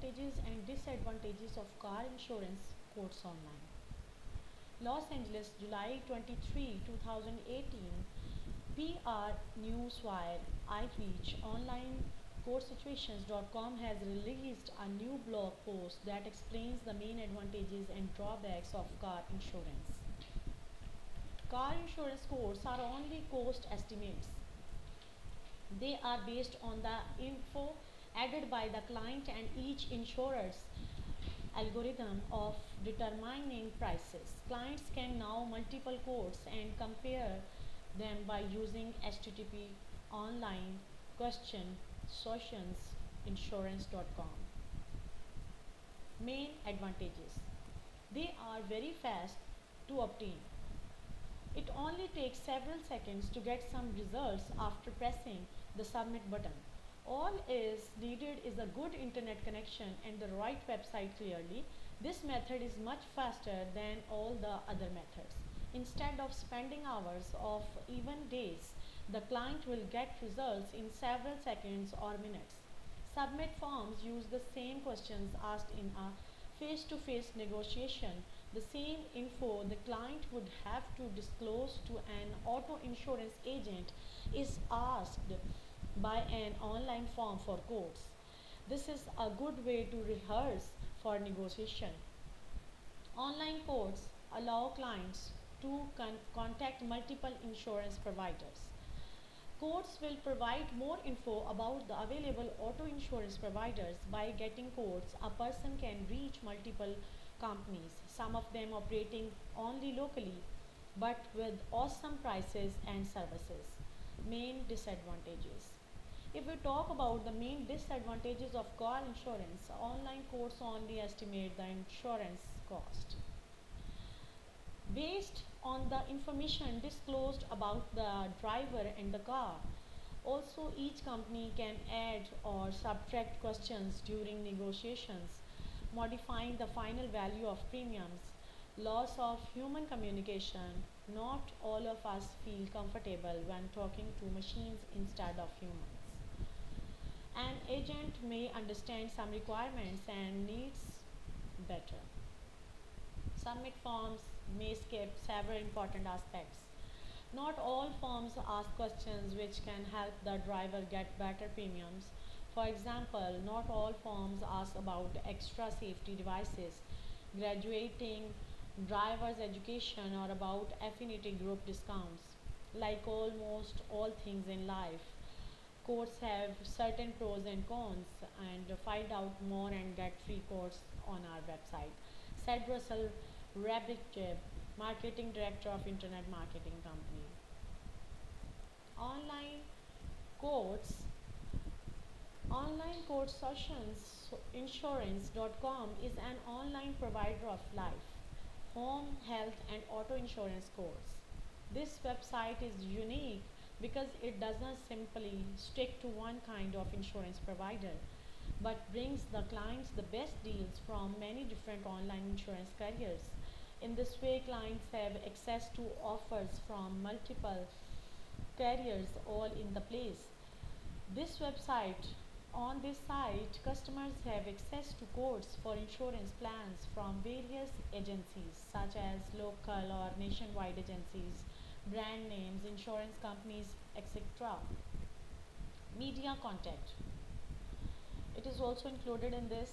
advantages and disadvantages of car insurance quotes online. Los Angeles, July 23, 2018. PR Newswire iReach online quotesituations.com has released a new blog post that explains the main advantages and drawbacks of car insurance. Car insurance quotes are only cost estimates. They are based on the info added by the client and each insurer's algorithm of determining prices. Clients can now multiple quotes and compare them by using http online question solutions insurance.com. Main advantages: they are very fast to obtain. It only takes several seconds to get some results after pressing the submit button. All is needed is a good internet connection and the right website clearly. This method is much faster than all the other methods. Instead of spending hours or even days, the client will get results in several seconds or minutes. Submit forms use the same questions asked in a face to face negotiation. The same info the client would have to disclose to an auto insurance agent is asked by an online form for quotes. This is a good way to rehearse for negotiation. Online quotes allow clients to contact multiple insurance providers. Quotes will provide more info about the available auto insurance providers. By getting quotes, a person can reach multiple companies, some of them operating only locally, but with awesome prices and services. Main disadvantages. If we talk about the main disadvantages of car insurance, online quotes only estimate the insurance cost based on the information disclosed about the driver and the car. Also, each company can add or subtract questions during negotiations, modifying the final value of premiums. Loss of human communication. Not all of us feel comfortable when talking to machines instead of humans. An agent may understand some requirements and needs better. Submit forms may skip several important aspects. Not all forms ask questions which can help the driver get better premiums. For example, not all forms ask about extra safety devices, graduating driver's education, or about affinity group discounts. Like almost all things in life, quotes have certain pros and cons, and find out more and get free quotes on our website, said Russell Rabitjeb, marketing director of internet marketing company. Online quotes. Online quote solutions insurance.com is an online provider of life, home, health, and auto insurance quotes. This website is unique because it does not simply stick to one kind of insurance provider but brings the clients the best deals from many different online insurance carriers. In this way, clients have access to offers from multiple carriers all in the place. This website On this site, customers have access to quotes for insurance plans from various agencies such as local or nationwide agencies, brand names, insurance companies, etc. Media contact. It is also included in this.